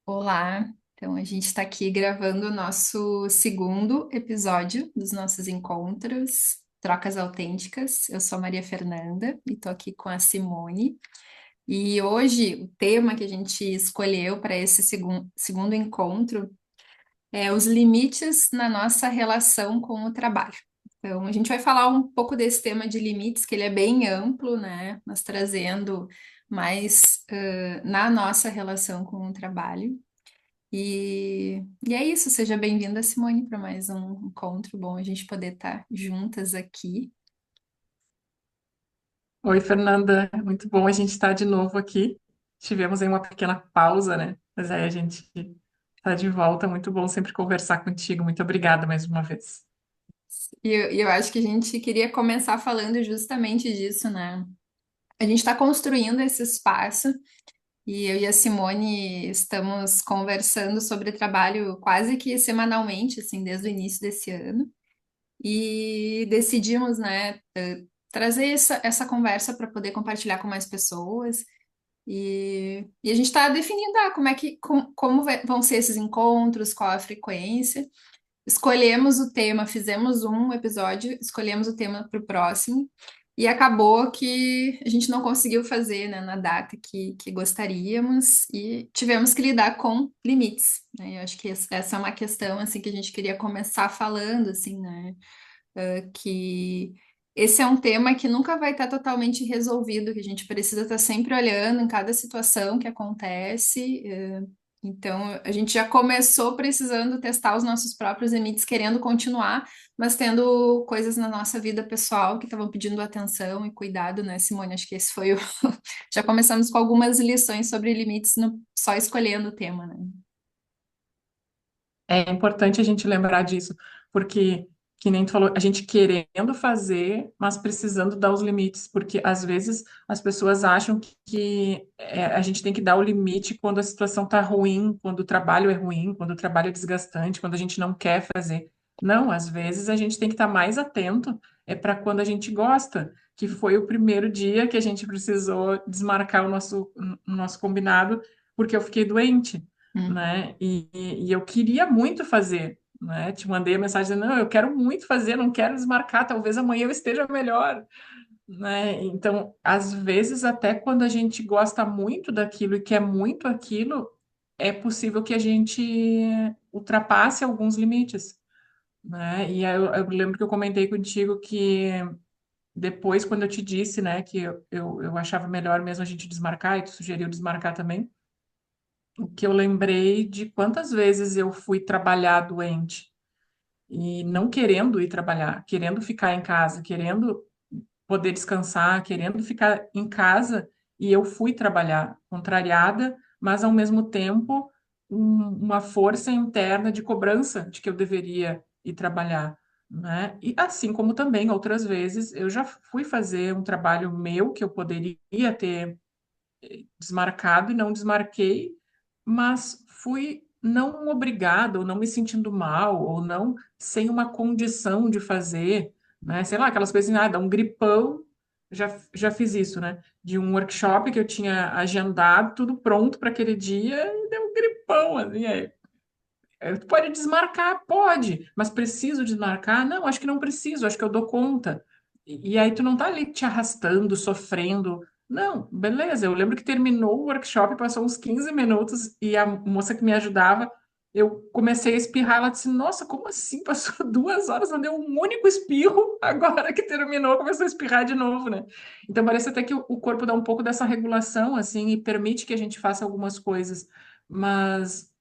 Olá, então a gente está aqui gravando o nosso segundo episódio dos nossos encontros, Trocas Autênticas. Eu sou a Maria Fernanda e estou aqui com a Simone. E hoje o tema que a gente escolheu para esse segundo encontro é os limites na nossa relação com o trabalho. Então a gente vai falar um pouco desse tema de limites, que ele é bem amplo, né? Mas trazendo mais na nossa relação com o trabalho. E é isso, seja bem-vinda, Simone, para mais um encontro. Bom a gente poder estar juntas aqui. Oi, Fernanda. Muito bom a gente estar de novo aqui. Tivemos aí uma pequena pausa, né? Mas aí a gente está de volta. Muito bom sempre conversar contigo. Muito obrigada mais uma vez. E eu acho que a gente queria começar falando justamente disso, né? A gente está construindo esse espaço e eu e a Simone estamos conversando sobre trabalho quase que semanalmente, assim, desde o início desse ano. E decidimos, né, trazer essa conversa para poder compartilhar com mais pessoas. E a gente está definindo como vão ser esses encontros, qual a frequência. Escolhemos o tema, fizemos um episódio, escolhemos o tema para o próximo, e acabou que a gente não conseguiu fazer, né, na data que gostaríamos, e tivemos que lidar com limites, né? Eu acho que essa é uma questão assim que a gente queria começar falando, assim, né? Que esse é um tema que nunca vai estar totalmente resolvido, que a gente precisa estar sempre olhando em cada situação que acontece. Então, a gente já começou precisando testar os nossos próprios limites, querendo continuar, mas tendo coisas na nossa vida pessoal que estavam pedindo atenção e cuidado, né, Simone? Acho que esse foi o. Já começamos com algumas lições sobre limites, só escolhendo o tema, né? É importante a gente lembrar disso, porque, que nem tu falou, a gente querendo fazer, mas precisando dar os limites, porque às vezes as pessoas acham que a gente tem que dar o limite quando a situação está ruim, quando o trabalho é ruim, quando o trabalho é desgastante, quando a gente não quer fazer. Não, às vezes a gente tem que estar mais atento, é para quando a gente gosta, que foi o primeiro dia que a gente precisou desmarcar o nosso combinado, porque eu fiquei doente, Uhum. né? E eu queria muito fazer, né? Te mandei a mensagem dizendo, não, eu quero muito fazer, não quero desmarcar, talvez amanhã eu esteja melhor, né? Então, às vezes, até quando a gente gosta muito daquilo e quer muito aquilo, é possível que a gente ultrapasse alguns limites, né? E aí eu lembro que eu comentei contigo que depois, quando eu te disse, né, que eu achava melhor mesmo a gente desmarcar, e tu sugeriu desmarcar também, o que eu lembrei de quantas vezes eu fui trabalhar doente e não querendo ir trabalhar, querendo ficar em casa, querendo poder descansar, querendo ficar em casa, e eu fui trabalhar, contrariada, mas ao mesmo tempo uma força interna de cobrança de que eu deveria ir trabalhar, né? E assim como também outras vezes eu já fui fazer um trabalho meu que eu poderia ter desmarcado e não desmarquei, mas fui não obrigada, ou não me sentindo mal, ou não sem uma condição de fazer, né? Sei lá, aquelas coisas, assim, dá um gripão, já fiz isso, né? De um workshop que eu tinha agendado, tudo pronto para aquele dia, e deu um gripão, assim, tu pode desmarcar? Pode, mas preciso desmarcar? Não, acho que não preciso, acho que eu dou conta. E aí tu não tá ali te arrastando, sofrendo. Não, beleza. Eu lembro que terminou o workshop, passou uns 15 minutos e a moça que me ajudava, eu comecei a espirrar. Ela disse: Nossa, como assim? Passou 2 horas, não deu um único espirro. Agora que terminou, começou a espirrar de novo, né? Então parece até que o corpo dá um pouco dessa regulação, assim, e permite que a gente faça algumas coisas. Mas.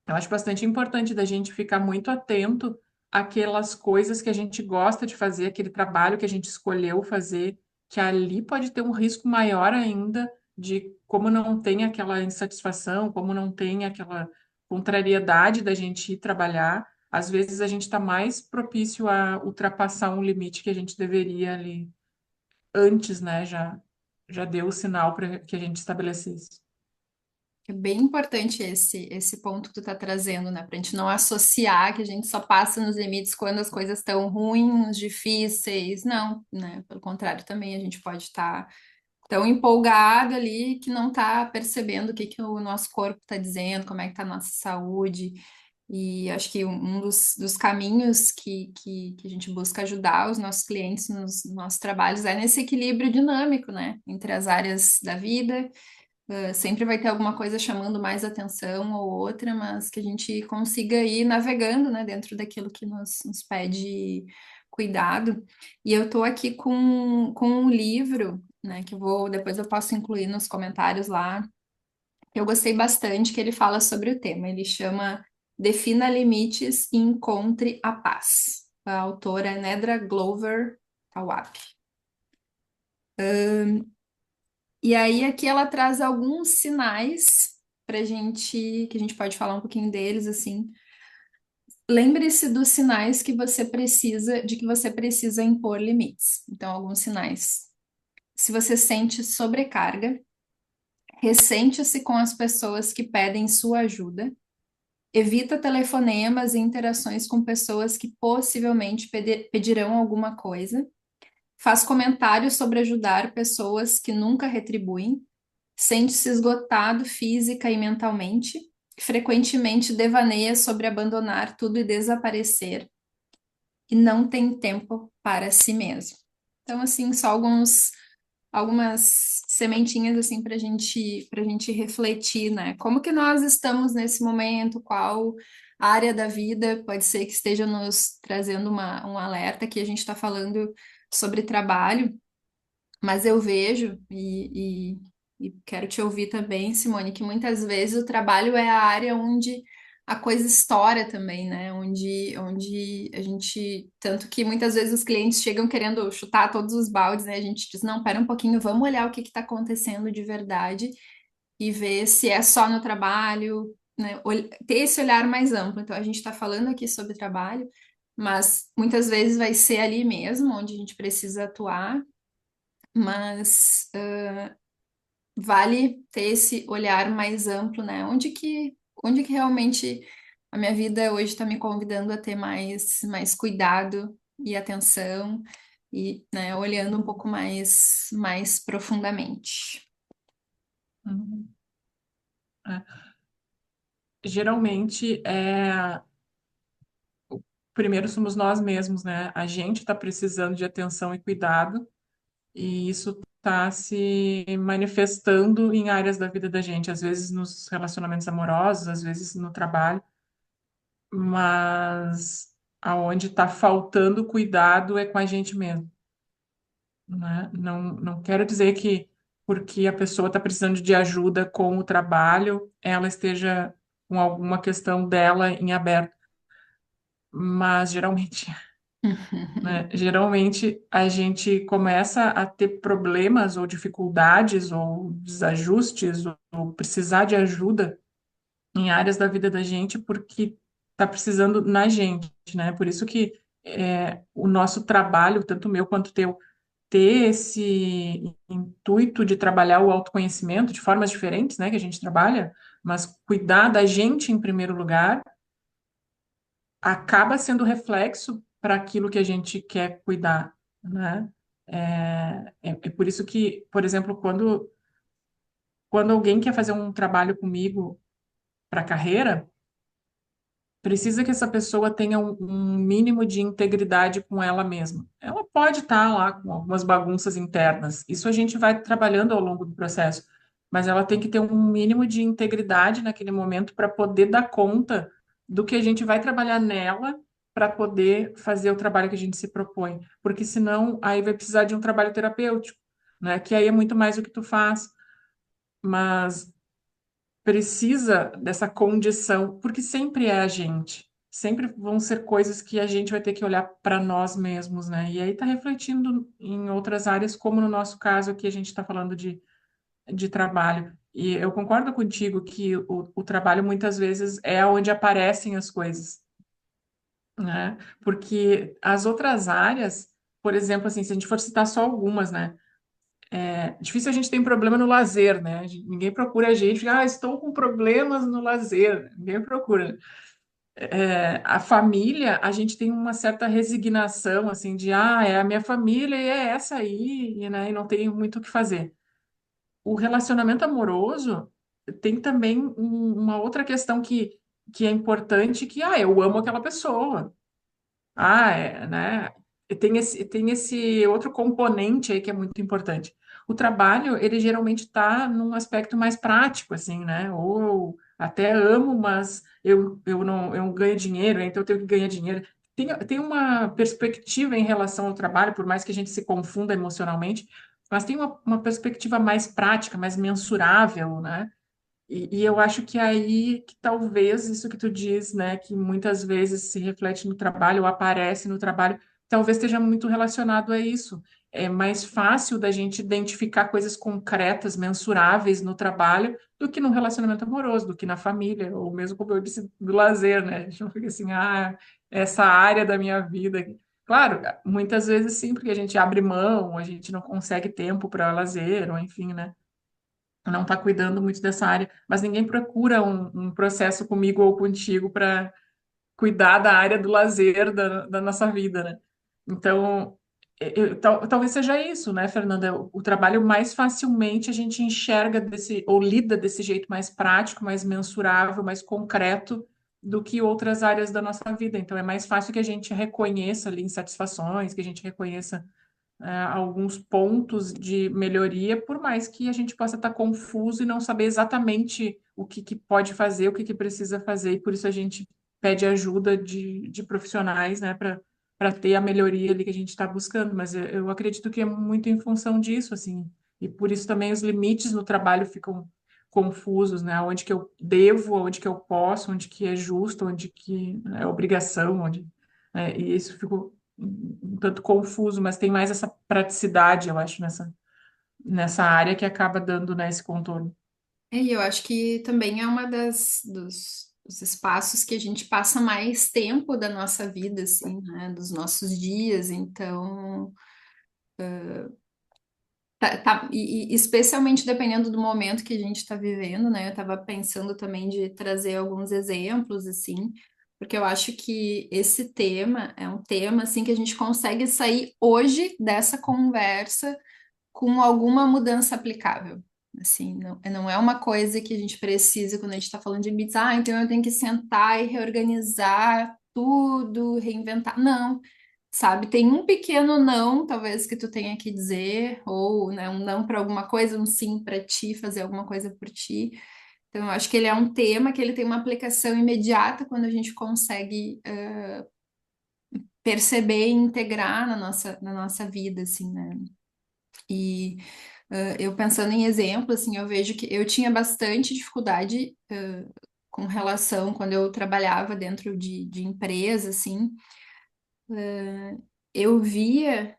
Eu acho bastante importante da gente ficar muito atento àquelas coisas que a gente gosta de fazer, aquele trabalho que a gente escolheu fazer, que ali pode ter um risco maior ainda de como não tem aquela insatisfação, como não tem aquela contrariedade da gente ir trabalhar. Às vezes a gente está mais propício a ultrapassar um limite que a gente deveria ali antes, né? Já deu o sinal para que a gente estabelecesse. É bem importante esse ponto que tu tá trazendo, né? Pra gente não associar que a gente só passa nos limites quando as coisas estão ruins, difíceis. Não, né? Pelo contrário, também a gente pode estar tão empolgado ali que não está percebendo o que que o nosso corpo está dizendo, como é que está a nossa saúde. E acho que um dos caminhos que a gente busca ajudar os nossos clientes nos nossos trabalhos é nesse equilíbrio dinâmico, né? Entre as áreas da vida. Sempre vai ter alguma coisa chamando mais atenção ou outra, mas que a gente consiga ir navegando, né, dentro daquilo que nos pede cuidado. E eu tô aqui com um livro, né, que depois eu posso incluir nos comentários lá. Eu gostei bastante que ele fala sobre o tema. Ele chama Defina Limites e Encontre a Paz. A autora é Nedra Glover Tawwab. E aí aqui ela traz alguns sinais pra gente, que a gente pode falar um pouquinho deles, assim. Lembre-se dos sinais que você precisa, de que você precisa impor limites. Então, alguns sinais. Se você sente sobrecarga, ressente-se com as pessoas que pedem sua ajuda, evita telefonemas e interações com pessoas que possivelmente pedirão alguma coisa, faz comentários sobre ajudar pessoas que nunca retribuem, sente-se esgotado física e mentalmente, frequentemente devaneia sobre abandonar tudo e desaparecer, e não tem tempo para si mesmo. Então, assim, só algumas sementinhas assim para gente refletir, né? Como que nós estamos nesse momento? Qual área da vida pode ser que esteja nos trazendo um alerta que a gente está falando sobre trabalho, mas eu vejo e quero te ouvir também, Simone, que muitas vezes o trabalho é a área onde a coisa estoura também, né? Onde a gente, tanto que muitas vezes os clientes chegam querendo chutar todos os baldes, né? A gente diz, não, pera um pouquinho, vamos olhar o que está acontecendo de verdade e ver se é só no trabalho, né? Ter esse olhar mais amplo. Então, a gente está falando aqui sobre trabalho, mas muitas vezes vai ser ali mesmo onde a gente precisa atuar, mas vale ter esse olhar mais amplo, né? Onde que realmente a minha vida hoje está me convidando a ter mais cuidado e atenção e, né, olhando um pouco mais profundamente. Uhum. É. Geralmente, primeiro somos nós mesmos, né? A gente está precisando de atenção e cuidado, e isso está se manifestando em áreas da vida da gente, às vezes nos relacionamentos amorosos, às vezes no trabalho, mas aonde está faltando cuidado é com a gente mesmo, né? Não quero dizer que porque a pessoa está precisando de ajuda com o trabalho, ela esteja com alguma questão dela em aberto, mas geralmente, né? Geralmente a gente começa a ter problemas ou dificuldades ou desajustes ou precisar de ajuda em áreas da vida da gente porque está precisando na gente, né? Por isso que o nosso trabalho, tanto meu quanto teu, ter esse intuito de trabalhar o autoconhecimento de formas diferentes, né, que a gente trabalha, mas cuidar da gente em primeiro lugar, acaba sendo reflexo para aquilo que a gente quer cuidar, né? É por isso que, por exemplo, quando alguém quer fazer um trabalho comigo para carreira, precisa que essa pessoa tenha um mínimo de integridade com ela mesma. Ela pode estar lá com algumas bagunças internas, isso a gente vai trabalhando ao longo do processo, mas ela tem que ter um mínimo de integridade naquele momento para poder dar conta do que a gente vai trabalhar nela para poder fazer o trabalho que a gente se propõe, porque senão aí vai precisar de um trabalho terapêutico, né? Que aí é muito mais o que tu faz, mas precisa dessa condição, porque sempre é a gente. Sempre vão ser coisas que a gente vai ter que olhar para nós mesmos, né? E aí está refletindo em outras áreas, como no nosso caso aqui a gente está falando de trabalho. E eu concordo contigo que o trabalho muitas vezes é onde aparecem as coisas, né? Porque as outras áreas, por exemplo, assim, se a gente for citar só algumas, né? Difícil a gente ter problema no lazer, né? Ninguém procura a gente, estou com problemas no lazer. Ninguém procura. A família, a gente tem uma certa resignação, assim, de, é a minha família e é essa aí, e, né, e não tem muito o que fazer. o relacionamento amoroso tem também uma outra questão que é importante, que, eu amo aquela pessoa. Né? E tem esse outro componente aí que é muito importante. O trabalho, ele geralmente está num aspecto mais prático, assim, né? Ou até amo, mas eu não ganho dinheiro, então eu tenho que ganhar dinheiro. Tem uma perspectiva em relação ao trabalho, por mais que a gente se confunda emocionalmente, mas tem uma perspectiva mais prática, mais mensurável, né? E eu acho que aí que talvez isso que tu diz, né, que muitas vezes se reflete no trabalho ou aparece no trabalho, talvez esteja muito relacionado a isso. É mais fácil da gente identificar coisas concretas, mensuráveis no trabalho, do que no relacionamento amoroso, do que na família, ou mesmo, como eu disse, do lazer, né? A gente não fica assim, essa área da minha vida. Claro, muitas vezes sim, porque a gente abre mão, a gente não consegue tempo para lazer, ou enfim, né? Não está cuidando muito dessa área, mas ninguém procura um processo comigo ou contigo para cuidar da área do lazer da nossa vida, né? Então, talvez seja isso, né, Fernanda? O trabalho mais facilmente a gente enxerga ou lida desse jeito mais prático, mais mensurável, mais concreto do que outras áreas da nossa vida. Então, é mais fácil que a gente reconheça ali insatisfações, que a gente reconheça alguns pontos de melhoria, por mais que a gente possa estar confuso e não saber exatamente o que pode fazer, o que precisa fazer, e por isso a gente pede ajuda de profissionais, né, para ter a melhoria ali que a gente está buscando. Mas eu acredito que é muito em função disso, assim, e por isso também os limites no trabalho ficam confusos, né? Onde que eu devo, onde que eu posso, onde que é justo, onde que é obrigação, e isso ficou um tanto confuso, mas tem mais essa praticidade, eu acho, nessa área que acaba dando, né, esse contorno. E eu acho que também é uma dos espaços que a gente passa mais tempo da nossa vida, assim, né? Dos nossos dias. Então, e especialmente dependendo do momento que a gente está vivendo, né? Eu estava pensando também de trazer alguns exemplos, assim, porque eu acho que esse tema é um tema, assim, que a gente consegue sair hoje dessa conversa com alguma mudança aplicável. Assim, não é uma coisa que a gente precisa quando a gente está falando de bits, então eu tenho que sentar e reorganizar tudo, reinventar. Não, sabe? Tem um pequeno não, talvez, que tu tenha que dizer, ou né, um não para alguma coisa, um sim para ti, fazer alguma coisa por ti. Então, eu acho que ele é um tema que ele tem uma aplicação imediata quando a gente consegue perceber e integrar na nossa vida, assim, né? E eu pensando em exemplo, assim, eu vejo que eu tinha bastante dificuldade com relação quando eu trabalhava dentro de empresa, assim, eu via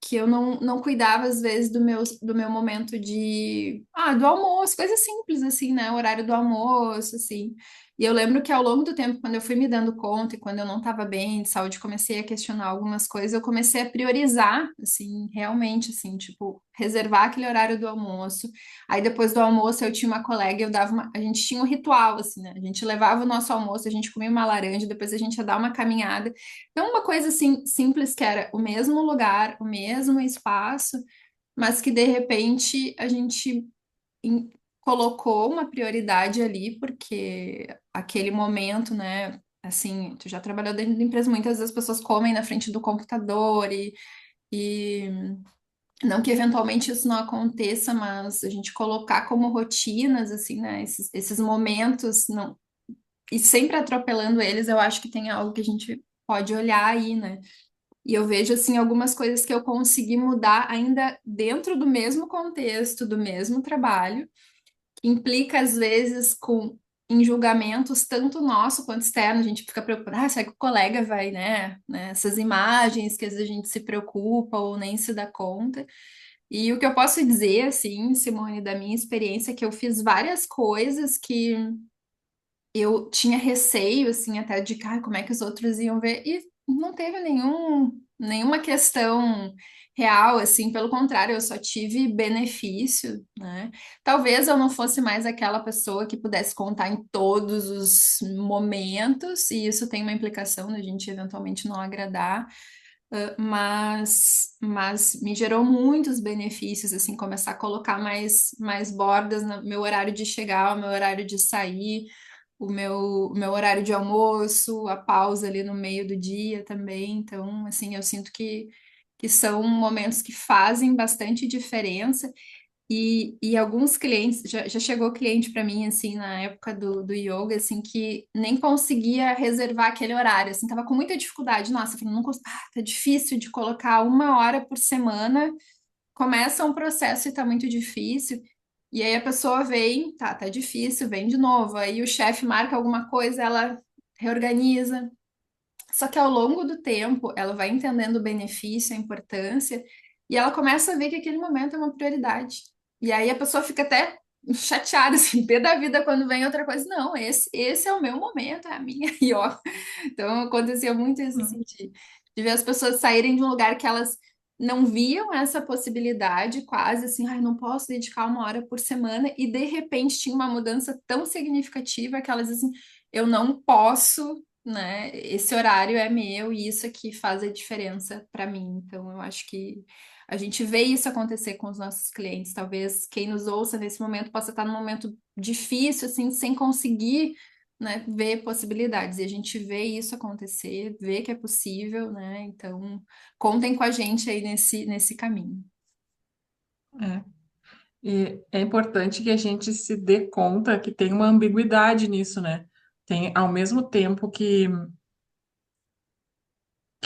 que eu não cuidava, às vezes, do meu momento do almoço, coisa simples, assim, né? O horário do almoço, assim. E eu lembro que ao longo do tempo, quando eu fui me dando conta e quando eu não estava bem de saúde, comecei a questionar algumas coisas, eu comecei a priorizar, assim, realmente, assim, tipo, reservar aquele horário do almoço. Aí depois do almoço eu tinha uma colega, a gente tinha um ritual, assim, né? A gente levava o nosso almoço, a gente comia uma laranja, depois a gente ia dar uma caminhada. Então, uma coisa assim simples que era o mesmo lugar, o mesmo espaço, mas que de repente a gente em- colocou uma prioridade ali, porque aquele momento, né? Assim, tu já trabalhou dentro de empresa, muitas vezes as pessoas comem na frente do computador e não que eventualmente isso não aconteça, mas a gente colocar como rotinas, assim, né? Esses momentos, não, e sempre atropelando eles, eu acho que tem algo que a gente pode olhar aí, né? E eu vejo, assim, algumas coisas que eu consegui mudar ainda dentro do mesmo contexto, do mesmo trabalho, que implica, às vezes, em julgamentos, tanto nosso quanto externo. A gente fica preocupado, será que o colega vai, né? Essas imagens que às vezes a gente se preocupa ou nem se dá conta. E o que eu posso dizer, assim, Simone, da minha experiência, é que eu fiz várias coisas que eu tinha receio, assim, até de, como é que os outros iam ver, e não teve nenhuma questão real, assim, pelo contrário, eu só tive benefício, né? Talvez eu não fosse mais aquela pessoa que pudesse contar em todos os momentos, e isso tem uma implicação da gente eventualmente não agradar, mas me gerou muitos benefícios, assim, começar a colocar mais bordas no meu horário de chegar, o meu horário de sair, o meu horário de almoço, a pausa ali no meio do dia também. Então, assim, eu sinto que são momentos que fazem bastante diferença. E alguns clientes, já chegou cliente para mim, assim, na época do yoga, assim, que nem conseguia reservar aquele horário, assim, tava com muita dificuldade. Nossa, falando, não tá difícil de colocar 1 hora por semana, começa um processo e tá muito difícil. E aí a pessoa vem, tá difícil, vem de novo. Aí o chefe marca alguma coisa, ela reorganiza. Só que ao longo do tempo, ela vai entendendo o benefício, a importância, e ela começa a ver que aquele momento é uma prioridade. E aí a pessoa fica até chateada, assim, pé da vida quando vem outra coisa. Não, esse é o meu momento, é a minha. E ó, então acontecia muito isso, assim, de ver as pessoas saírem de um lugar que elas não viam essa possibilidade, quase assim, ai, não posso dedicar 1 hora por semana, e de repente tinha uma mudança tão significativa que elas dizem, eu não posso, né? Esse horário é meu e isso aqui faz a diferença para mim. Então, eu acho que a gente vê isso acontecer com os nossos clientes. Talvez quem nos ouça nesse momento possa estar num momento difícil, assim, sem conseguir, né, ver possibilidades. E a gente vê isso acontecer, vê que é possível, né? Então, contem com a gente aí nesse caminho. É. E é importante que a gente se dê conta que tem uma ambiguidade nisso, né? Tem, ao mesmo tempo que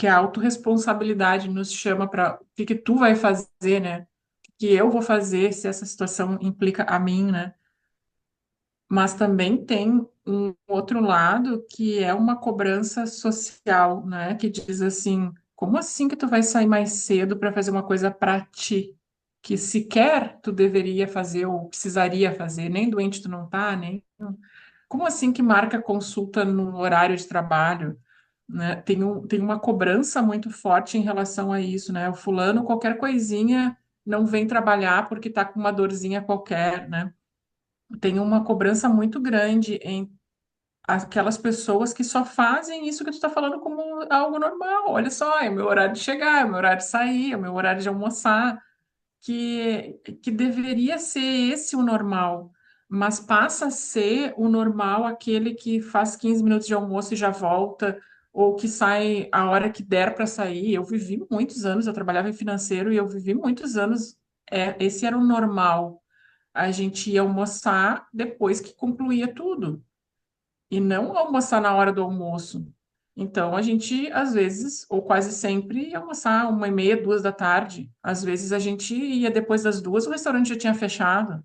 a autorresponsabilidade nos chama para o que tu vai fazer, né? O que eu vou fazer se essa situação implica a mim, né? Mas também tem um outro lado que é uma cobrança social, né? Que diz assim, como assim que tu vai sair mais cedo para fazer uma coisa para ti? Que sequer tu deveria fazer ou precisaria fazer, nem doente tu não tá, nem. Como assim que marca consulta no horário de trabalho? Né? Tem uma cobrança muito forte em relação a isso, né? O fulano, qualquer coisinha, não vem trabalhar porque tá com uma dorzinha qualquer, né? Tem uma cobrança muito grande em aquelas pessoas que só fazem isso que tu está falando como algo normal. Olha só, é o meu horário de chegar, é o meu horário de sair, é o meu horário de almoçar, que deveria ser esse o normal, mas passa a ser o normal aquele que faz 15 minutos de almoço e já volta, ou que sai a hora que der para sair. Eu vivi muitos anos, eu trabalhava em financeiro e eu vivi muitos anos, esse era o normal. A gente ia almoçar depois que concluía tudo e não almoçar na hora do almoço. Então, a gente, às vezes, ou quase sempre, ia almoçar 1h30, 2 da tarde. Às vezes, a gente ia depois das 2, o restaurante já tinha fechado.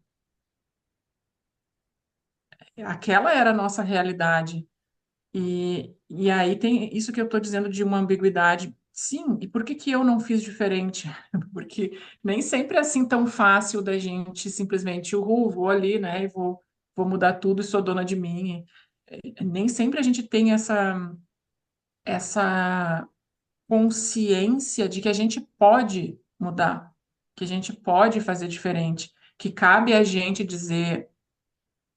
Aquela era a nossa realidade. E aí tem isso que eu estou dizendo de uma ambiguidade. Sim, e por que que eu não fiz diferente? Porque nem sempre é assim tão fácil da gente simplesmente, vou ali, né, e vou mudar tudo e sou dona de mim. Nem sempre a gente tem essa consciência de que a gente pode mudar, que a gente pode fazer diferente, que cabe a gente dizer,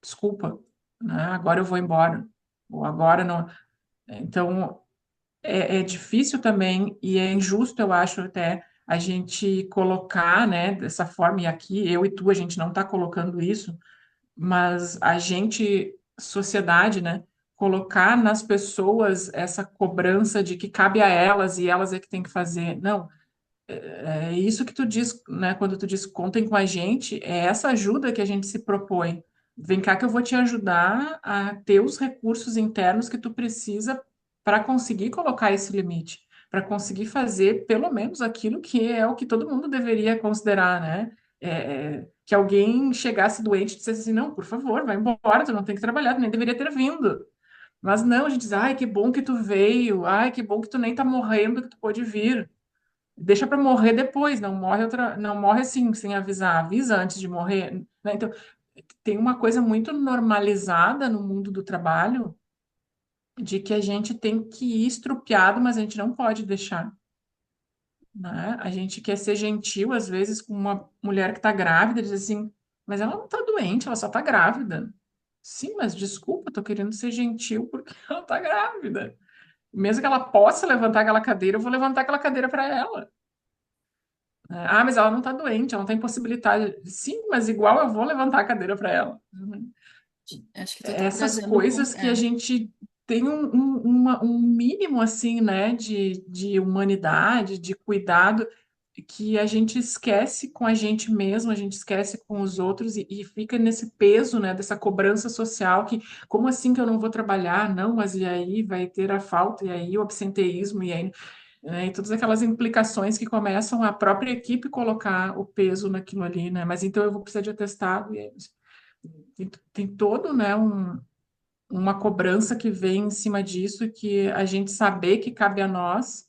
desculpa, né, agora eu vou embora, ou agora não. Então, é difícil também e é injusto, eu acho, até a gente colocar, né, dessa forma, e aqui eu e tu, a gente não está colocando isso, mas a gente, sociedade, né, colocar nas pessoas essa cobrança de que cabe a elas e elas é que têm que fazer. Não, é isso que tu diz, né, quando tu diz contem com a gente, é essa ajuda que a gente se propõe. Vem cá que eu vou te ajudar a ter os recursos internos que tu precisa para conseguir colocar esse limite, para conseguir fazer pelo menos aquilo que é o que todo mundo deveria considerar, né? Que alguém chegasse doente e dissesse assim, não, por favor, vai embora, tu não tem que trabalhar, tu nem deveria ter vindo. Mas não, a gente diz, ai, que bom que tu veio, ai, que bom que tu nem tá morrendo, que tu pôde vir. Deixa para morrer depois, não morre não morre assim, sem avisar, avisa antes de morrer, né? Então, tem uma coisa muito normalizada no mundo do trabalho de que a gente tem que ir estrupiado, mas a gente não pode deixar, né? A gente quer ser gentil, às vezes, com uma mulher que está grávida, diz assim, mas ela não está doente, ela só está grávida. Sim, mas desculpa, estou querendo ser gentil porque ela está grávida. mesmo que ela possa levantar aquela cadeira, eu vou levantar aquela cadeira para ela. Ah, mas ela não está doente, ela não tem possibilidade. Sim, mas igual eu vou levantar a cadeira para ela. Uhum. Acho que tu tá Essas trazendo um ponto. coisas que a gente tem um mínimo assim, né, de humanidade, de cuidado, que a gente esquece com a gente mesmo, a gente esquece com os outros e fica nesse peso, né, dessa cobrança social que como assim que eu não vou trabalhar? Não, mas e aí vai ter a falta, e aí o absenteísmo, e aí, né, e todas aquelas implicações que começam a própria equipe colocar o peso naquilo ali, né? Mas então eu vou precisar de atestado, e aí, tem todo, né, uma cobrança que vem em cima disso, que a gente saber que cabe a nós,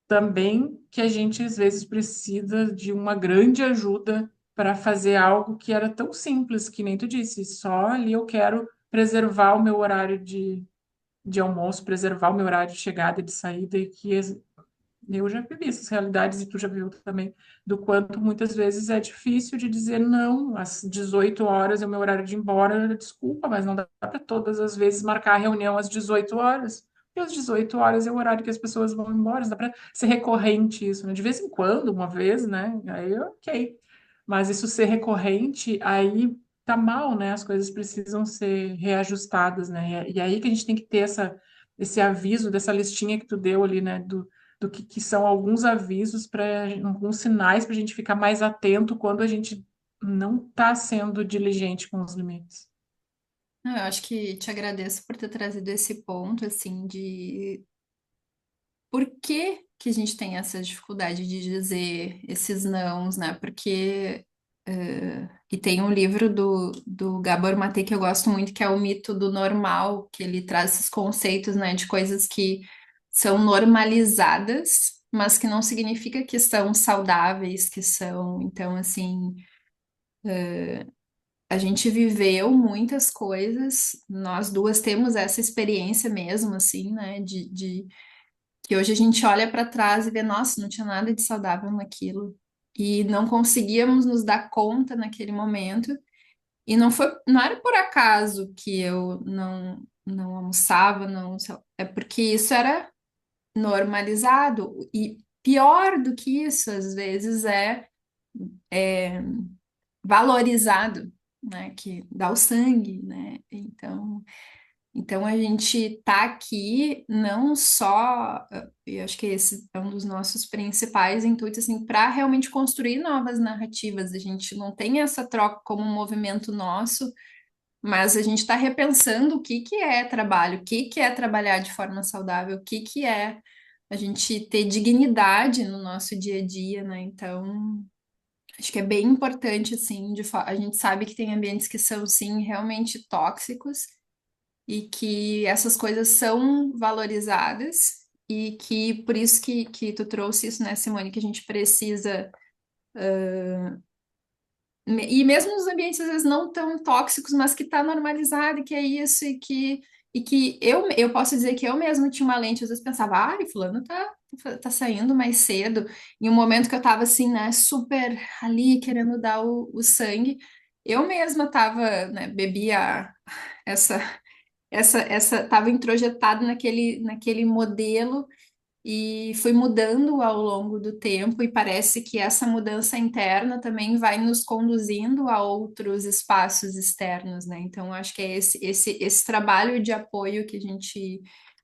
também que a gente às vezes precisa de uma grande ajuda para fazer algo que era tão simples, que nem tu disse, só ali eu quero preservar o meu horário de almoço, preservar o meu horário de chegada e de saída, e que eu já vivi essas realidades e tu já viu também, do quanto muitas vezes é difícil de dizer não, às 18 horas é o meu horário de ir embora, desculpa, mas não dá para todas as vezes marcar a reunião às 18 horas. E às 18 horas é o horário que as pessoas vão embora, não dá para ser recorrente isso, né? De vez em quando, uma vez, né? Aí ok. Mas isso ser recorrente, aí tá mal, né? As coisas precisam ser reajustadas, né? E é aí que a gente tem que ter esse aviso dessa listinha que tu deu ali, né? Do que são alguns avisos, para alguns sinais para a gente ficar mais atento quando a gente não está sendo diligente com os limites. Não, eu acho que te agradeço por ter trazido esse ponto, assim, de por que que a gente tem essa dificuldade de dizer esses nãos, né? Porque e tem um livro do Gabor Maté que eu gosto muito, que é o Mito do Normal, que ele traz esses conceitos, né, de coisas que são normalizadas, mas que não significa que são saudáveis, que são. Então, assim, a gente viveu muitas coisas, nós duas temos essa experiência mesmo, assim, né, de que hoje a gente olha para trás e vê, nossa, não tinha nada de saudável naquilo. E não conseguíamos nos dar conta naquele momento. E não era por acaso que eu não almoçava, não, é porque isso era normalizado. E pior do que isso, às vezes, é valorizado, né? Que dá o sangue, né? Então a gente tá aqui não só, eu acho que esse é um dos nossos principais intuitos, assim, para realmente construir novas narrativas. A gente não tem essa troca como um movimento nosso, mas a gente está repensando o que que é trabalho, o que que é trabalhar de forma saudável, o que que é a gente ter dignidade no nosso dia a dia, né? Então, acho que é bem importante, assim, a gente sabe que tem ambientes que são, sim, realmente tóxicos e que essas coisas são valorizadas e que por isso que tu trouxe isso, né, Simone, que a gente precisa e mesmo nos ambientes às vezes não tão tóxicos, mas que está normalizado, e que é isso, e que eu posso dizer que eu mesmo tinha uma lente, às vezes pensava, ai, fulano tá saindo mais cedo, em um momento que eu tava assim, né, super ali, querendo dar o sangue, eu mesma tava, né, bebia essa, tava introjetada naquele modelo, e foi mudando ao longo do tempo, e parece que essa mudança interna também vai nos conduzindo a outros espaços externos, né? Então, acho que é esse trabalho de apoio que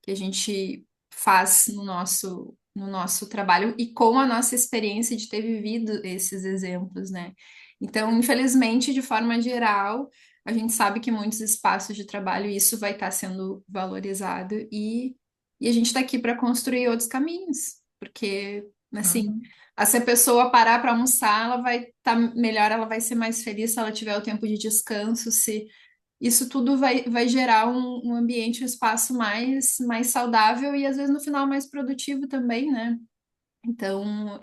a gente faz no nosso trabalho e com a nossa experiência de ter vivido esses exemplos, né? Então, infelizmente, de forma geral, a gente sabe que muitos espaços de trabalho isso vai estar sendo valorizado e a gente está aqui para construir outros caminhos, porque, assim, Uhum. se a pessoa parar para almoçar, ela vai estar melhor, ela vai ser mais feliz se ela tiver o tempo de descanso, se isso tudo vai gerar um ambiente, um espaço mais saudável e, às vezes, no final, mais produtivo também, né? Então,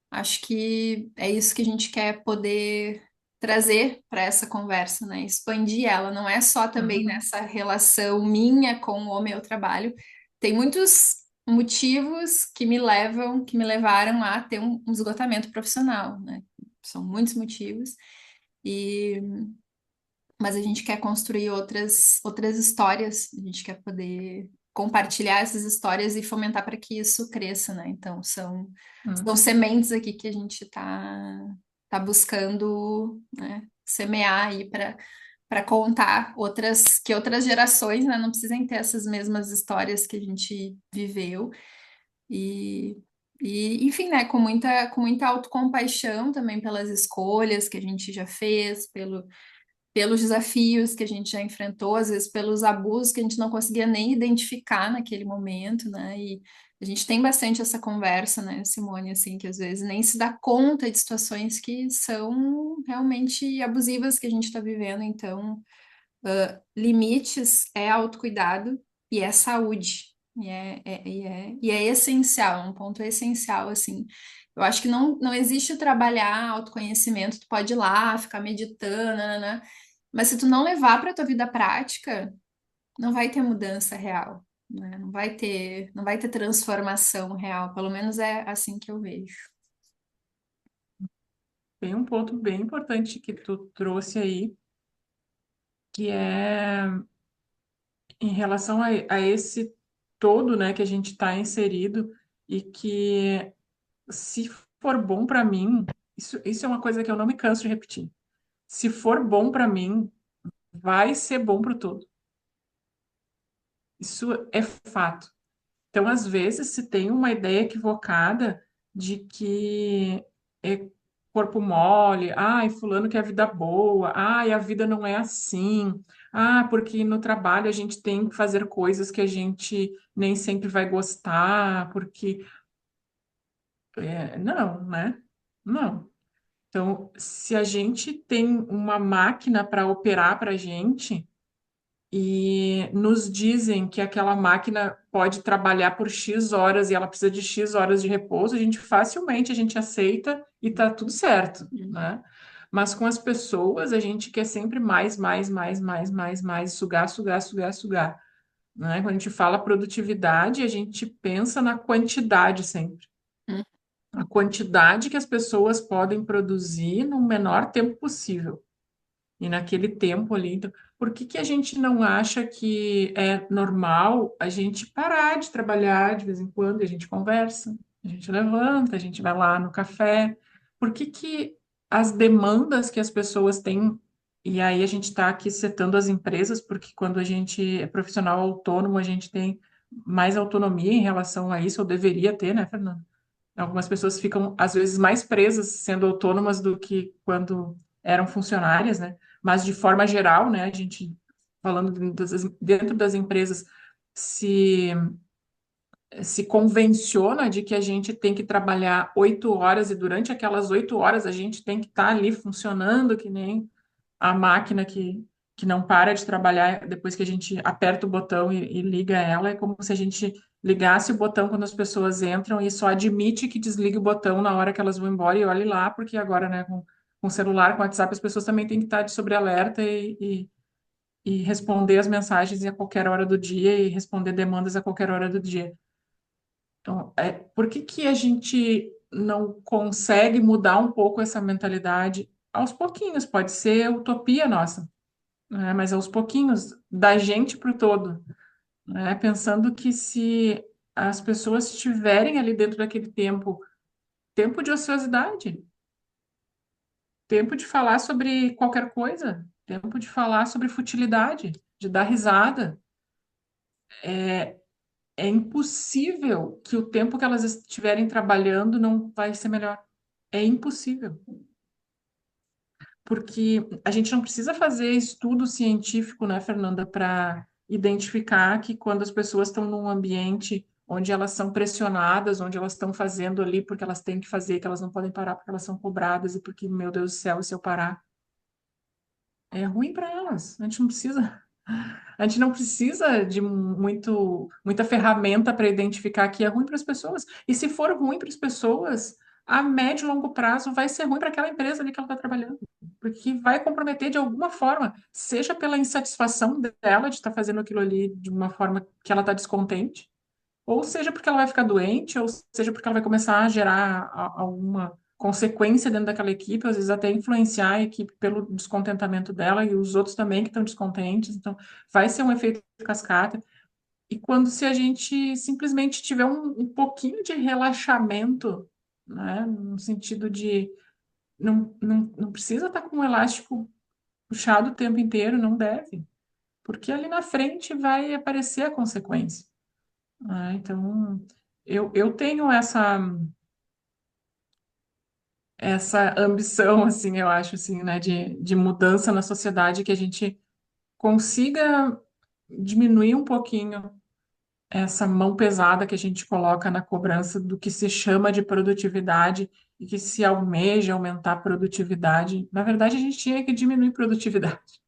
acho que é isso que a gente quer poder trazer para essa conversa, né? Expandir ela. Não é só também Uhum. nessa relação minha com o meu trabalho. Tem muitos motivos que me levaram a ter um esgotamento profissional, né? São muitos motivos. E mas a gente quer construir outras histórias. A gente quer poder. compartilhar essas histórias e fomentar para que isso cresça, né? Então, são Uhum. sementes aqui que a gente tá buscando, né, semear aí para contar que outras gerações, né, não precisem ter essas mesmas histórias que a gente viveu e, enfim, né, com muita autocompaixão também pelas escolhas que a gente já fez, pelos desafios que a gente já enfrentou, às vezes pelos abusos que a gente não conseguia nem identificar naquele momento, né? E a gente tem bastante essa conversa, né, Simone, assim, que às vezes nem se dá conta de situações que são realmente abusivas que a gente está vivendo. Então, limites é autocuidado e é saúde. E é essencial, é um ponto essencial, assim. Eu acho que não existe trabalhar autoconhecimento, tu pode ir lá, ficar meditando, né? Mas se tu não levar para tua vida prática, não vai ter mudança real, né? Não vai ter transformação real. Pelo menos é assim que eu vejo. Tem um ponto bem importante que tu trouxe aí, que é em relação a esse todo, né, que a gente está inserido e que se for bom para mim, isso é uma coisa que eu não me canso de repetir. Se for bom para mim, vai ser bom para o todo. Isso é fato. Então, às vezes, se tem uma ideia equivocada de que é corpo mole, ai, fulano quer vida boa, ai, a vida não é assim, porque no trabalho a gente tem que fazer coisas que a gente nem sempre vai gostar, porque não, né? Não. Então, se a gente tem uma máquina para operar para a gente, e nos dizem que aquela máquina pode trabalhar por X horas e ela precisa de X horas de repouso, a gente aceita e tá tudo certo, Uhum, né? Mas com as pessoas, a gente quer sempre mais, mais, mais, mais, mais, mais, sugar, sugar, sugar, sugar, né? Quando a gente fala produtividade, a gente pensa na quantidade sempre. uhum, A quantidade que as pessoas podem produzir no menor tempo possível. E naquele tempo ali, então, por que que a gente não acha que é normal a gente parar de trabalhar de vez em quando e a gente conversa, a gente levanta, a gente vai lá no café? Por que que as demandas que as pessoas têm, e aí a gente está aqui setando as empresas, porque quando a gente é profissional autônomo, a gente tem mais autonomia em relação a isso, ou deveria ter, né, Fernanda? Algumas pessoas ficam, às vezes, mais presas sendo autônomas do que quando eram funcionárias, né? Mas, de forma geral, né, a gente, falando dentro das empresas, se, se convenciona de que a gente tem que trabalhar 8 horas e durante aquelas 8 horas a gente tem que estar ali funcionando que nem a máquina que não para de trabalhar depois que a gente aperta o botão e liga ela. É como se a gente ligasse o botão quando as pessoas entram e só admite que desliga o botão na hora que elas vão embora e olhe lá, porque agora, né, com celular, com WhatsApp, as pessoas também têm que estar de sobrealerta e responder as mensagens a qualquer hora do dia e responder demandas a qualquer hora do dia. Então, por que que a gente não consegue mudar um pouco essa mentalidade aos pouquinhos? Pode ser utopia nossa, né? Mas aos pouquinhos, da gente para o todo, né? Pensando que se as pessoas estiverem ali dentro daquele tempo, tempo de ociosidade, tempo de falar sobre qualquer coisa, tempo de falar sobre futilidade, de dar risada, é impossível que o tempo que elas estiverem trabalhando não vai ser melhor. É impossível. Porque a gente não precisa fazer estudo científico, né, Fernanda, para identificar que quando as pessoas estão num ambiente onde elas são pressionadas, onde elas estão fazendo ali porque elas têm que fazer, que elas não podem parar porque elas são cobradas e porque, meu Deus do céu, e se eu parar? É ruim para elas. A gente não precisa de muita ferramenta para identificar que é ruim para as pessoas. E se for ruim para as pessoas, a médio e longo prazo vai ser ruim para aquela empresa ali que ela está trabalhando. Porque vai comprometer de alguma forma, seja pela insatisfação dela de estar fazendo aquilo ali de uma forma que ela está descontente, ou seja porque ela vai ficar doente, ou seja porque ela vai começar a gerar alguma consequência dentro daquela equipe, às vezes até influenciar a equipe pelo descontentamento dela e os outros também que estão descontentes. Então, vai ser um efeito cascata. E quando se a gente simplesmente tiver um pouquinho de relaxamento, né? No sentido de não precisa estar com o elástico puxado o tempo inteiro, não deve, porque ali na frente vai aparecer a consequência, né? Então, eu tenho essa ambição, assim, eu acho, assim, né, de mudança na sociedade, que a gente consiga diminuir um pouquinho essa mão pesada que a gente coloca na cobrança do que se chama de produtividade e que se almeja aumentar a produtividade. Na verdade, a gente tinha que diminuir produtividade,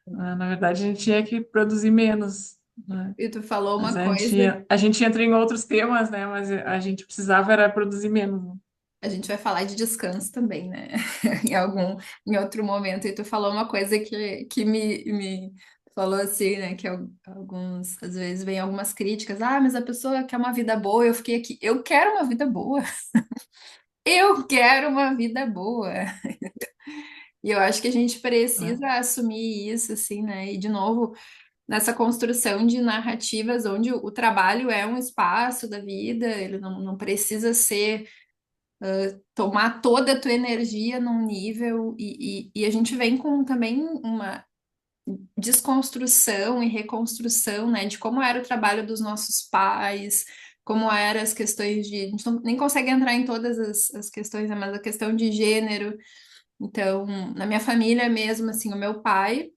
né? Na verdade, a gente tinha que produzir menos, né? E tu falou Mas uma coisa, a gente entra em outros temas, né? Mas a gente precisava era produzir menos, né? a gente vai falar de descanso também, né? Em outro momento. E tu falou uma coisa que me falou assim, né? Que alguns, às vezes, vem algumas críticas. Ah, mas a pessoa quer uma vida boa. Eu fiquei aqui, eu quero uma vida boa. Eu quero uma vida boa. E eu acho que a gente Né? precisa assumir isso, assim, né? E, de novo, nessa construção de narrativas onde o trabalho é um espaço da vida, ele não precisa ser tomar toda a tua energia num nível, e a gente vem com também uma desconstrução e reconstrução, né, de como era o trabalho dos nossos pais, como eram as questões de, a gente nem consegue entrar em todas as questões, né, mas a questão de gênero. Então, na minha família mesmo, assim, o meu pai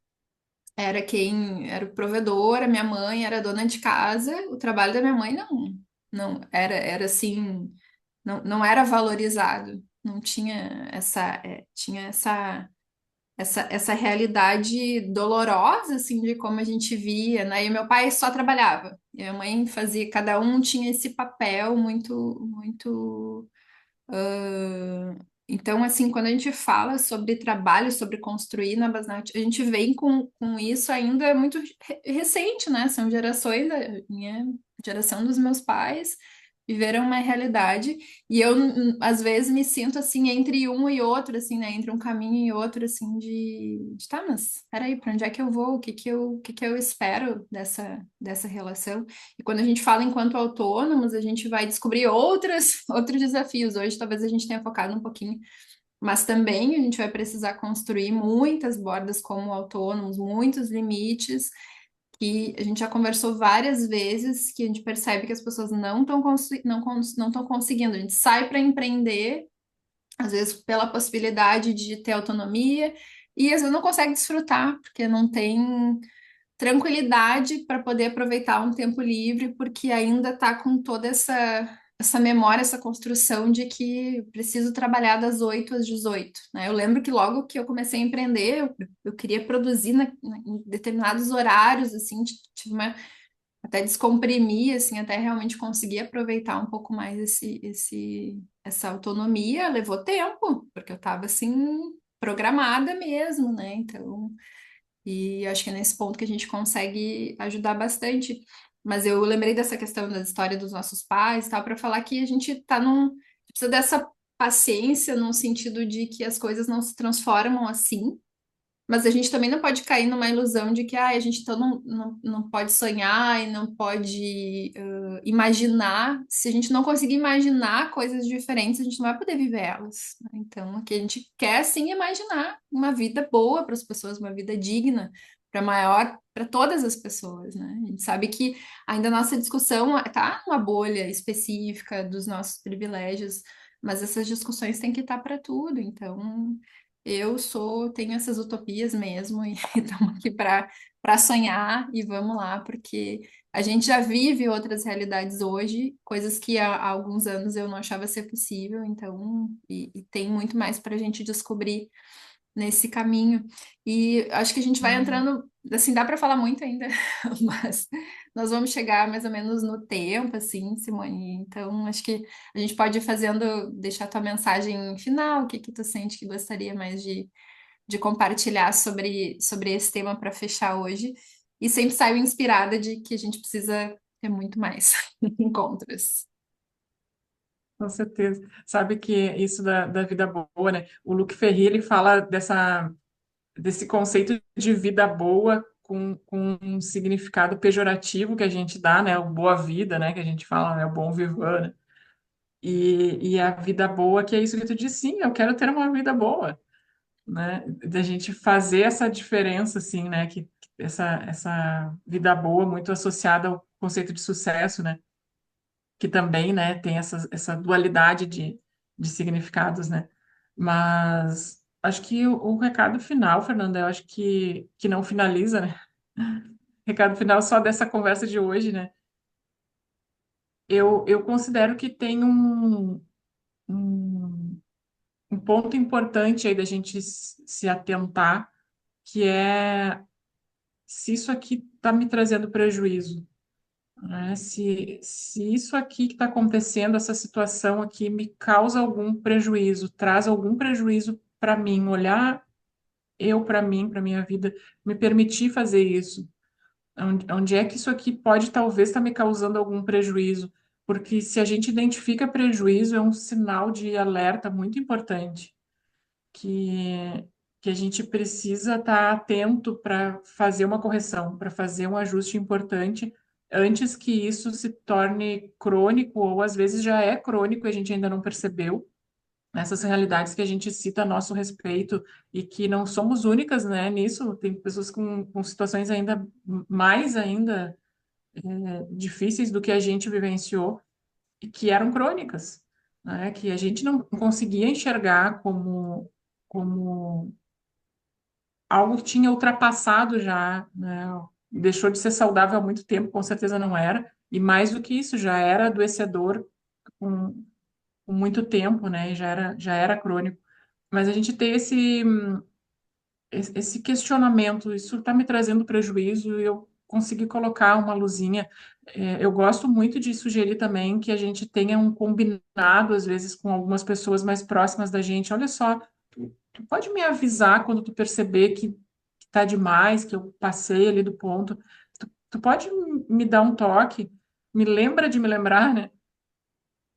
era quem era o provedor, a minha mãe era dona de casa, o trabalho da minha mãe não era assim, não era valorizado, não tinha tinha essa realidade dolorosa, assim, de como a gente via, né? E o meu pai só trabalhava, e a minha mãe fazia, cada um tinha esse papel muito. Então, assim, quando a gente fala sobre trabalho, sobre construir na Basnat, a gente vem com isso ainda muito recente, né? São gerações, a minha geração dos meus pais viveram uma realidade, e eu, às vezes, me sinto, assim, entre um e outro, assim, né? Entre um caminho e outro, assim, tá, mas peraí, para onde é que eu vou? O que que eu espero dessa relação? E quando a gente fala enquanto autônomos, a gente vai descobrir outros desafios. Hoje, talvez a gente tenha focado um pouquinho, mas também a gente vai precisar construir muitas bordas como autônomos, muitos limites, que a gente já conversou várias vezes, que a gente percebe que as pessoas não estão conseguindo. A gente sai para empreender, às vezes pela possibilidade de ter autonomia, e às vezes não consegue desfrutar, porque não tem tranquilidade para poder aproveitar um tempo livre, porque ainda está com toda essa memória, essa construção de que preciso trabalhar das 8 às 18, né? Eu lembro que logo que eu comecei a empreender, eu queria produzir em determinados horários, assim, tive até descomprimir, assim, até realmente conseguir aproveitar um pouco mais essa autonomia. Levou tempo, porque eu estava, assim, programada mesmo, né? Então, e acho que é nesse ponto que a gente consegue ajudar bastante. Mas eu lembrei dessa questão da história dos nossos pais, e tal, para falar que a gente precisa dessa paciência no sentido de que as coisas não se transformam assim, mas a gente também não pode cair numa ilusão de que a gente então não pode sonhar e não pode imaginar. Se a gente não conseguir imaginar coisas diferentes, a gente não vai poder viver elas, né? Então, o que a gente quer sim é imaginar uma vida boa para as pessoas, uma vida digna para todas as pessoas, né? A gente sabe que ainda a nossa discussão tá numa bolha específica dos nossos privilégios, mas essas discussões têm que estar para tudo. Então, tenho essas utopias mesmo e estamos aqui para sonhar e vamos lá, porque a gente já vive outras realidades hoje, coisas que há alguns anos eu não achava ser possível, então, e tem muito mais para a gente descobrir nesse caminho. E acho que a gente vai Uhum. entrando, assim, dá para falar muito ainda, mas nós vamos chegar mais ou menos no tempo, assim, Simone. Então, acho que a gente pode ir fazendo, deixar tua mensagem final, o que que tu sente que gostaria mais de compartilhar sobre esse tema para fechar hoje. E sempre saio inspirada de que a gente precisa ter muito mais encontros. Com certeza. Sabe que isso da vida boa, né? O Luc Ferry, ele fala desse conceito de vida boa com um significado pejorativo que a gente dá, né? O boa vida, né? Que a gente fala, né? O bom viver, né? E a vida boa, que é isso que tu disse, sim, eu quero ter uma vida boa, né? Da gente fazer essa diferença, assim, né? Que essa vida boa muito associada ao conceito de sucesso, né? Que também, né, tem essa dualidade de significados, né? Mas acho que o recado final, Fernanda, eu acho que não finaliza, né? Recado final só dessa conversa de hoje, né? Eu considero que tem um, um ponto importante aí da gente se atentar, que é se isso aqui está me trazendo prejuízo, né? Se isso aqui que está acontecendo, essa situação aqui, me causa algum prejuízo, traz algum prejuízo para mim, olhar eu para mim, para minha vida, me permitir fazer isso. Onde é que isso aqui pode talvez estar me causando algum prejuízo? Porque se a gente identifica prejuízo, é um sinal de alerta muito importante que, que a gente precisa estar atento para fazer uma correção, para fazer um ajuste importante antes que isso se torne crônico, ou às vezes já é crônico e a gente ainda não percebeu. Essas realidades que a gente cita a nosso respeito e que não somos únicas, né, nisso, tem pessoas com situações ainda mais ainda difíceis do que a gente vivenciou e que eram crônicas, né, que a gente não conseguia enxergar como algo que tinha ultrapassado já, né? Deixou de ser saudável há muito tempo, com certeza não era, e mais do que isso, já era adoecedor com, com muito tempo, né? E já era crônico. Mas a gente tem esse questionamento, isso está me trazendo prejuízo, e eu consegui colocar uma luzinha. Eu gosto muito de sugerir também que a gente tenha um combinado, às vezes, com algumas pessoas mais próximas da gente. Olha só, tu pode me avisar quando tu perceber que tá demais, que eu passei ali do ponto. Tu pode me dar um toque, me lembra de me lembrar, né?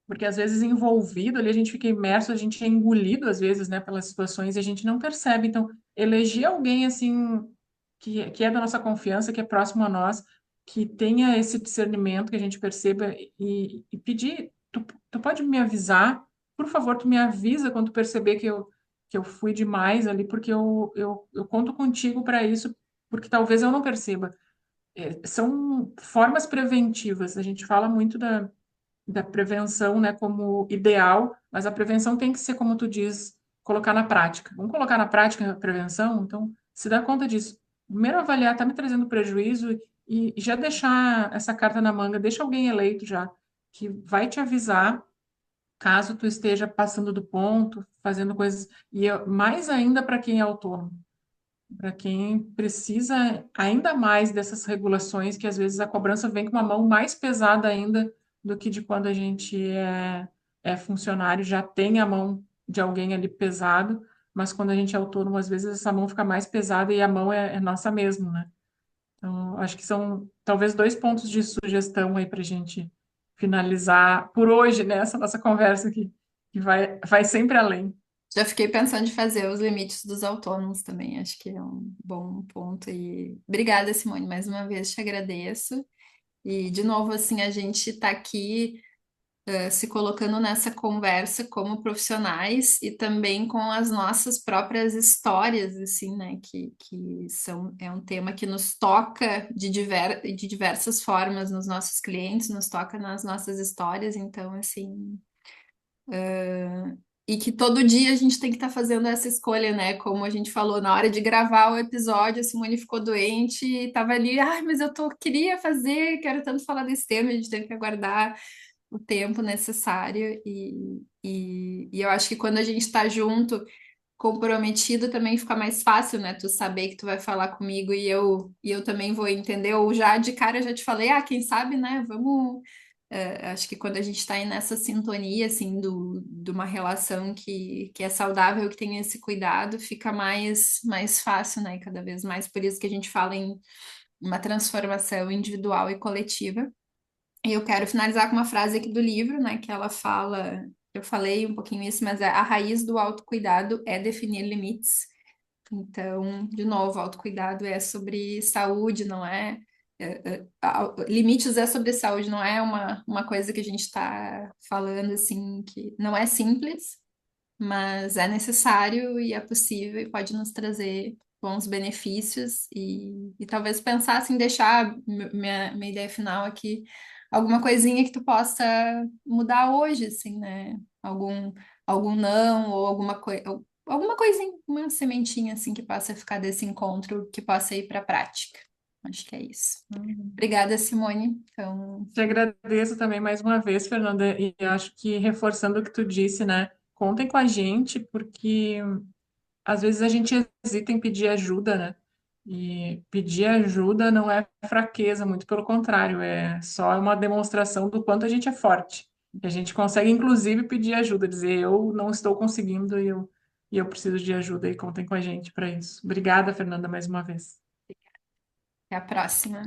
Porque às vezes envolvido ali, a gente fica imerso, a gente é engolido às vezes, né, pelas situações e a gente não percebe. Então, eleger alguém assim que é da nossa confiança, que é próximo a nós, que tenha esse discernimento, que a gente perceba e pedir, tu pode me avisar, por favor, tu me avisa quando tu perceber que eu fui demais ali, porque eu conto contigo para isso, porque talvez eu não perceba. São formas preventivas. A gente fala muito da prevenção, né, como ideal, mas a prevenção tem que ser, como tu diz, colocar na prática. Vamos colocar na prática a prevenção? Então, se dá conta disso. Primeiro avaliar, está me trazendo prejuízo e já deixar essa carta na manga, deixa alguém eleito já, que vai te avisar caso tu esteja passando do ponto, fazendo coisas, mais ainda para quem é autônomo, para quem precisa ainda mais dessas regulações, que às vezes a cobrança vem com uma mão mais pesada ainda do que de quando a gente é funcionário, já tem a mão de alguém ali pesado, mas quando a gente é autônomo, às vezes essa mão fica mais pesada e a mão é nossa mesmo, né? Então, acho que são talvez dois pontos de sugestão aí para a gente finalizar por hoje, né, essa nossa conversa aqui, que vai sempre além. Já fiquei pensando em fazer os limites dos autônomos também, acho que é um bom ponto. E obrigada, Simone, mais uma vez te agradeço. E, de novo, assim, a gente está aqui se colocando nessa conversa como profissionais e também com as nossas próprias histórias, assim, né? É um tema que nos toca de diversas formas nos nossos clientes, nos toca nas nossas histórias, então, assim. E que todo dia a gente tem que estar fazendo essa escolha, né? Como a gente falou, na hora de gravar o episódio, a Simone ficou doente e tava ali, ai, mas queria fazer, quero tanto falar desse tema, a gente teve que aguardar o tempo necessário e eu acho que quando a gente está junto, comprometido, também fica mais fácil, né? Tu saber que tu vai falar comigo e eu também vou entender, ou já de cara já te falei, quem sabe, né? Vamos. Acho que quando a gente está aí nessa sintonia, assim, de uma relação que é saudável, que tem esse cuidado, fica mais fácil, né? Cada vez mais. Por isso que a gente fala em uma transformação individual e coletiva. E eu quero finalizar com uma frase aqui do livro, né, que ela fala, eu falei um pouquinho isso, mas a raiz do autocuidado é definir limites. Então, de novo, autocuidado é sobre saúde, não é? Limites é sobre saúde, não é uma coisa que a gente está falando assim, que não é simples, mas é necessário e é possível e pode nos trazer bons benefícios e talvez pensar assim, deixar minha ideia final aqui, alguma coisinha que tu possa mudar hoje, assim, né? Algum não, ou alguma coisinha, uma sementinha assim que possa ficar desse encontro, que possa ir para a prática. Acho que é isso. Uhum. Obrigada, Simone. Então, Te agradeço também mais uma vez, Fernanda, e acho que reforçando o que tu disse, né? Contem com a gente, porque às vezes a gente hesita em pedir ajuda, né? E pedir ajuda não é fraqueza, muito pelo contrário, é só uma demonstração do quanto a gente é forte. E a gente consegue, inclusive, pedir ajuda, dizer eu não estou conseguindo e eu preciso de ajuda, e contem com a gente para isso. Obrigada, Fernanda, mais uma vez. até a próxima.